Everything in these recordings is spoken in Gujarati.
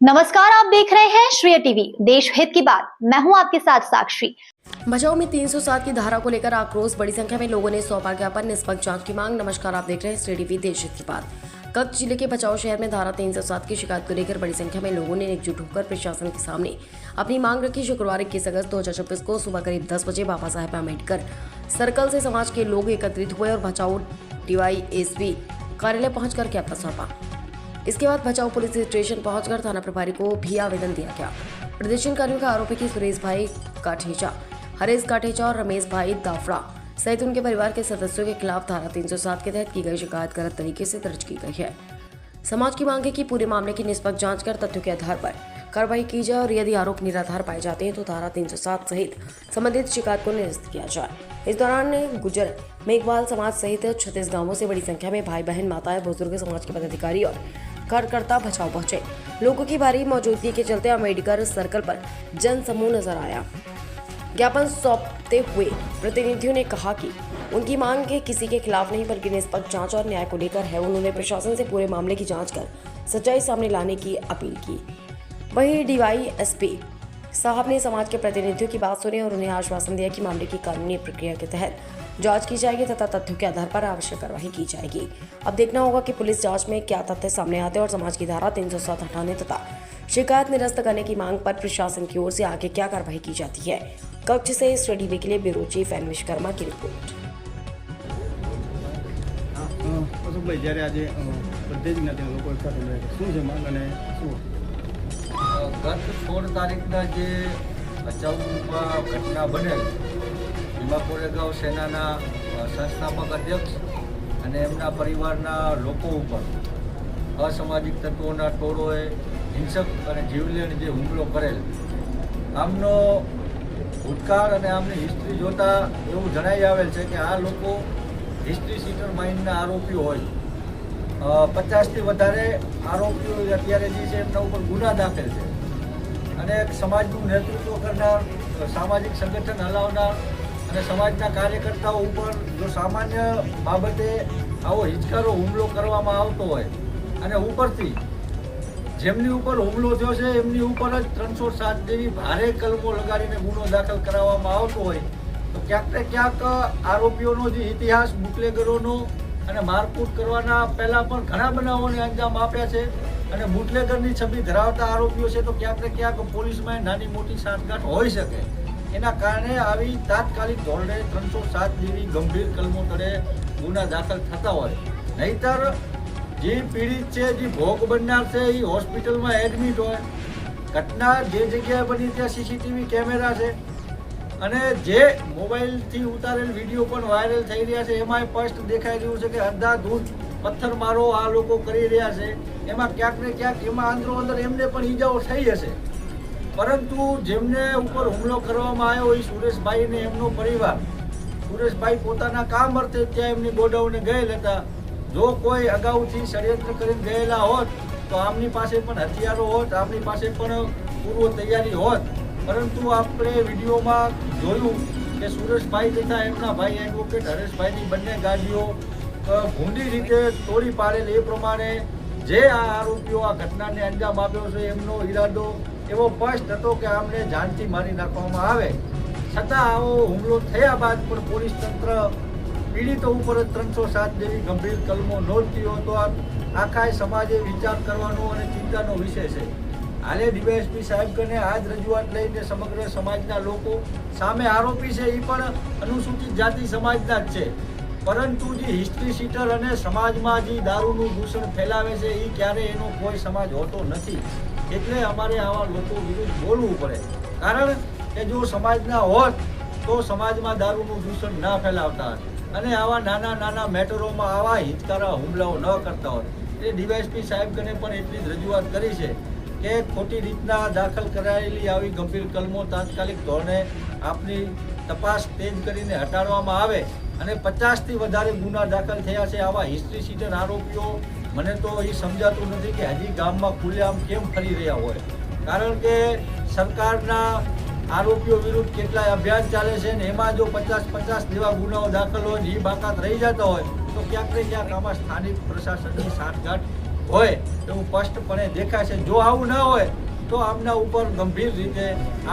नमस्कार, आप देख रहे हैं श्रेय टीवी, देश हित की बात। मैं हूं आपके साथ साक्षी। बचाव में 307 की धारा को लेकर आक्रोश, बड़ी संख्या में लोगों ने सौंपा ज्ञापन, निष्पक्ष जांच की मांग। नमस्कार, आप देख रहे हैं श्रेय टीवी, देश हित की बात। कच्छ जिले के बचाव शहर में धारा 307 की शिकायत को लेकर बड़ी संख्या में लोगों ने एकजुट होकर प्रशासन के सामने अपनी मांग रखी। शुक्रवार 21 अगस्त 2026 को सुबह करीब 10 बजे बाबा साहेब आम्बेडकर सर्कल से समाज के लोग एकत्रित हुए और बचाव DYSP कार्यालय पहुंचकर ज्ञापन सौंपा। इसके बाद बचाव पुलिस स्टेशन पहुंचकर थाना प्रभारी को भी आवेदन दिया गया। प्रदर्शनकारियों का आरोप है कि सुरेश भाई काठेचा, हरेश काठेचा और रमेश भाई दाफड़ा सहित उनके परिवार के सदस्यों के खिलाफ धारा 307 के तहत की गई शिकायत गलत तरीके से दर्ज की गई है। समाज की मांग है कि पूरे मामले की निष्पक्ष जांच कर तथ्यों के आधार पर कार्रवाई की जाए और यदि आरोप निराधार पाए जाते हैं तो धारा 307 सहित संबंधित शिकायत को निरस्त किया जाए। इस दौरान गुजर मेघवाल समाज सहित 36 गांवों से बड़ी संख्या में भाई बहन, माताएं, बुजुर्ग, समाज के पदाधिकारी और कार्यकर्ता बचाव पहुंचे। लोगों की भारी मौजूदगी के चलते अम्बेडकर सर्कल पर जन समूह नजर आया। ज्ञापन सौंपते हुए प्रतिनिधियों ने कहा कि उनकी मांग के किसी के खिलाफ नहीं बल्कि निष्पक्ष जांच और न्याय को लेकर है। उन्होंने प्रशासन से पूरे मामले की जांच कर सच्चाई सामने लाने की अपील की। वहीं DYSP साहब ने समाज के प्रतिनिधियों की बात सुनी और उन्हें आश्वासन दिया कि मामले की कानूनी प्रक्रिया के तहत जांच की जाएगी तथा तथ्यों के आधार पर आवश्यक कार्रवाई की जाएगी। अब देखना होगा कि पुलिस जांच में क्या तथ्य सामने आते हैं और समाज की धारा 307 हटाने तथा शिकायत निरस्त करने की मांग पर प्रशासन की ओर से आगे क्या कार्रवाई की जाती है। कच्छ से श्रेय टीवी के लिए ब्यूरो चीफ एन विश्वकर्मा की रिपोर्ट। અશોકભાઈ, જ્યારે આજે બધી જ જ્ઞાતિના લોકો એકઠા થયા છે, શું છે માંગ અને શું? ગત 16 તારીખના જે ભચાઉમાં ઘટના બનેલ, ભીમા કોરેગાંવ સેનાના સંસ્થાપક અધ્યક્ષ અને એમના પરિવારના લોકો ઉપર અસામાજિક તત્વોના ટોળોએ હિંસક અને જીવલેણ જે હુમલો કરેલ, આમનો ભૂતકાળ અને આમની હિસ્ટ્રી જોતા એવું જણાઈ આવેલ છે કે આ લોકો હિસ્ટ્રી સીટર માઇન્ડના આરોપીઓ હોય। 50થી વધારે આરોપીઓ અત્યારે જે છે એમના ઉપર ગુના દાખલ છે અને એક સમાજનું નેતૃત્વ કરનાર, સામાજિક સંગઠન હલાવનાર અને સમાજના કાર્યકર્તાઓ ઉપર જો સામાન્ય બાબતે આવો હિચકારો હુમલો કરવામાં આવતો હોય અને ઉપરથી જેમની ઉપર હુમલો થયો છે એમની ઉપર જ 307 જેવી ભારે કલમો લગાડીને ગુનો દાખલ કરાવવામાં આવતો હોય તો ક્યાંક ને ક્યાંક આરોપીઓનો જે ઇતિહાસ બુટલેગરોનો અને મારકૂટ કરવાના પહેલાં પણ ઘણા બનાવોને અંજામ આપ્યા છે અને બુટલેગરની છબી ધરાવતા આરોપીઓ છે તો ક્યાંક ને ક્યાંક પોલીસમાં નાની મોટી સાંઠગાંઠ હોઈ શકે। એના કારણે આવી તાત્કાલિક ધોરણે 307 જેવી ગંભીર કલમો તળે ગુના દાખલ થતા હોય। નહીતર જે પીડિત છે, જે ભોગ બનનાર છે એ હોસ્પિટલમાં એડમિટ હોય, ઘટના જે જગ્યાએ બની ત્યાં CCTV કેમેરા છે અને જે મોબાઈલથી ઉતારેલ વિડીયો પણ વાયરલ થઈ રહ્યા છે એમાં સ્પષ્ટ દેખાઈ રહ્યું છે કે અંધાધૂંધ પથ્થરમારો આ લોકો કરી રહ્યા છે। એમાં ક્યાંક ને ક્યાંક એમાં અંદરો અંદર એમને પણ ઈજાઓ થઈ હશે, પરંતુ જેમને ઉપર હુમલો કરવામાં આવ્યો એ સુરેશભાઈને એમનો પરિવાર, સુરેશભાઈ પોતાના કામ અર્થે ત્યાં એમની ગોડાઉને ગયેલ હતા। જો કોઈ અગાઉથી ષડયંત્ર કરીને ગયેલા હોત તો આમની પાસે પણ હથિયારો હોત, આમની પાસે પણ પૂર્વ તૈયારી હોત, પરંતુ આપણે વિડીયોમાં જોયું કે સુરેશભાઈ તથા એમના ભાઈ એડવોકેટ હરેશભાઈની બંને ગાડીઓ ભૂંડી રીતે તોડી પાડેલ। એ પ્રમાણે જે આ આરોપીઓ આ ઘટનાને અંજામ આપ્યો છે એમનો ઈરાદો એવો સ્પષ્ટ હતો કે આમને જાનથી મારી નાખવામાં આવે। છતાં આવો હુમલો થયા બાદ પણ પોલીસ તંત્ર પીડિતો ઉપર 307 જેવી ગંભીર કલમો નોંધ્યો હતો। આખા સમાજે વિચાર કરવાનો અને ચિંતાનો વિષય છે। હાલે DYSP સાહેબ કને આ જ રજૂઆત લઈને સમગ્ર સમાજના લોકો સામે આરોપી છે એ પણ અનુસૂચિત જાતિ સમાજના જ છે, પરંતુ જે હિસ્ટ્રી સીટર અને સમાજમાં જે દારૂનું દૂષણ ફેલાવે છે એ ક્યારે એનો કોઈ સમાજ હોતો નથી। એટલે અમારે આવા લોકો વિરુદ્ધ બોલવું પડે, કારણ કે જો સમાજના હોત તો સમાજમાં દારૂનું દૂષણ ના ફેલાવતા અને આવા નાના નાના મેટરોમાં આવા હિચકારા હુમલાઓ ન કરતા હોત। એ DYSP સાહેબ કને પણ એટલી જ રજૂઆત કરી છે કે ખોટી રીતના દાખલ કરાયેલી આવી ગંભીર કલમો તાત્કાલિક ધોરણે આપની તપાસ તેજ કરીને હટાડવામાં આવે અને 50થી વધારે ગુના દાખલ થયા છે આવા હિસ્ટ્રી સીટર આરોપીઓ। મને તો એ સમજાતું નથી કે હજી ગામમાં ખુલ્લેઆમ કેમ ફરી રહ્યા હોય, કારણ કે સરકારના આરોપીઓ વિરુદ્ધ કેટલાય અભિયાન ચાલે છે ને એમાં જો 50 જેવા ગુનાઓ દાખલ હોય એ બાકાત રહી જતા હોય તો ક્યાંક ને ક્યાંક આમાં સ્થાનિક પ્રશાસનની સાંઠગાંઠ હોય એવું સ્પષ્ટપણે દેખાય છે. જો આવું ન હોય તો આમના ઉપર ગંભીર રીતે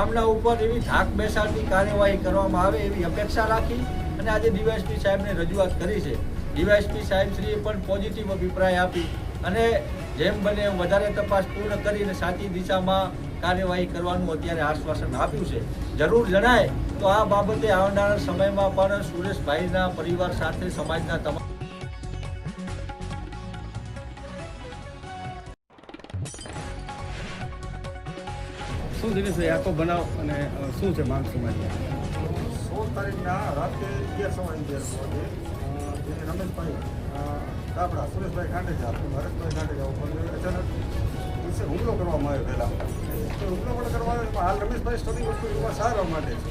આમના ઉપર એવી ધાક બેસાડતી કાર્યવાહી કરવામાં આવે એવી અપેક્ષા રાખી અને આજે ડીવાયએસપી સાહેબને રજૂઆત કરી છે. ડીવાયએસપી સાહેબશ્રીએ પણ પોઝિટિવ અભિપ્રાય આપી અને જેમ બને એમ વધારે તપાસ પૂર્ણ કરીને સાચી દિશામાં કાર્યવાહી કરવાનું અત્યારે આશ્વાસન આપ્યું છે. જરૂર જણાય તો આ બાબતે આવનારા સમયમાં પણ સુરેશભાઈના પરિવાર સાથે સમાજના તમામ શું દિનેશભાઈ આખો બનાવ અને શું છે માંગ સમાજની? 16 તારીખના રાત્રે 11 વાગે જે રમેશભાઈ આપણા સુરેશભાઈ ખાંડેજા હરેશભાઈ ખાંડેજા ઉપર અચાનક દિવસે હુમલો કરવામાં આવ્યો પહેલાં. તો હુમલો પણ કરવામાં આવ્યો હાલ રમેશભાઈ સ્ટડી વસ્તુ એમાં સારવા માટે છે.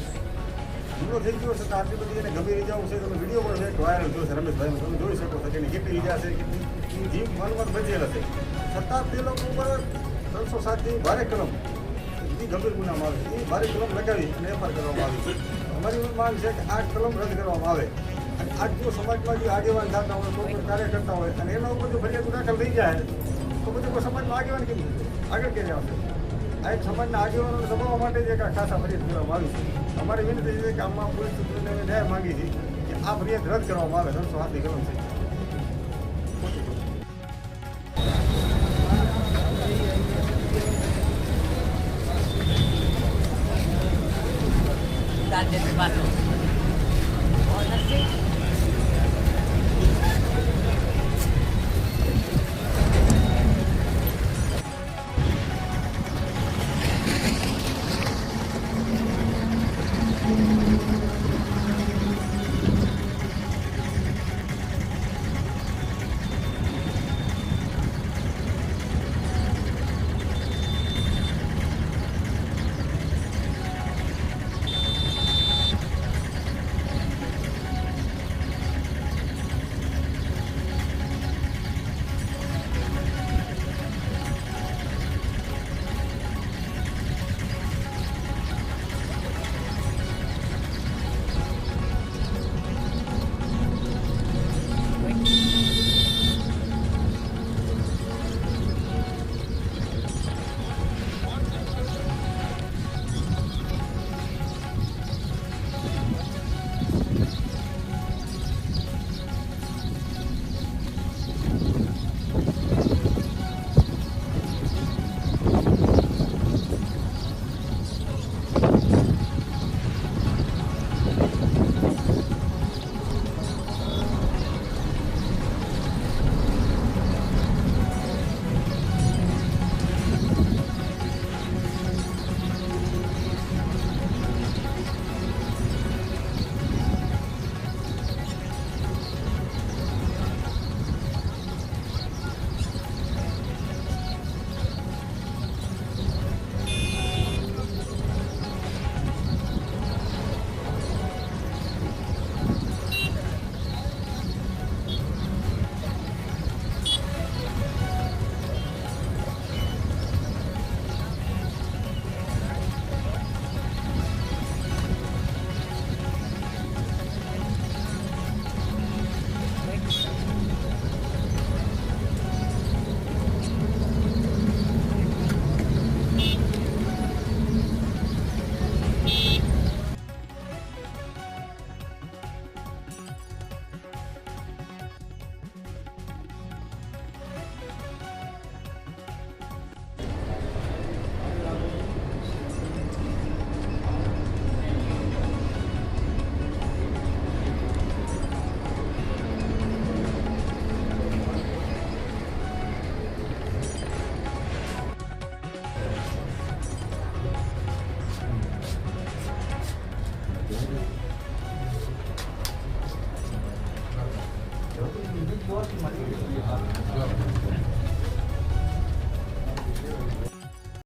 હુમલો થઈ ગયો છે તો આટલી બધી એને ગંભીર ઇજાઓ છે. તમે વિડીયો પણ એક વાયરલ થયો છે રમેશભાઈનો, તમે જોઈ શકો છો કે એની કેટલી ઇજા છે, કેટલી જીવ માનવત બચેલ હશે. છતાં તે લોકો ઉપર 307 જેવી ભારે કલમ ગંભીર ગુનામાં આવે છે એ ભારે કલમ લગાવી અને એફઆર કરવામાં આવી છે. અમારી માંગ છે કે આ કલમ રદ કરવામાં આવે અને આજ જો સમાજમાં જે આગેવાન થતા હોય કોઈ પણ કાર્ય કરતા હોય અને એના ઉપર જો ફરિયાદ દાખલ થઈ જાય તો પછી કોઈ સમાજમાં આગેવાન કેમ આગળ ક્યારે આવશે? આ એક સમાજના આગેવાનોને દબાવવા માટે જ એક આ ખાસા ફરિયાદ કરવામાં આવી છે. અમારી વિનંતી છે કે આમાં પોલીસ સૂત્રોને ન્યાય માંગી છે કે આ ફરિયાદ રદ કરવામાં આવે. 307 કલમ છે. મળી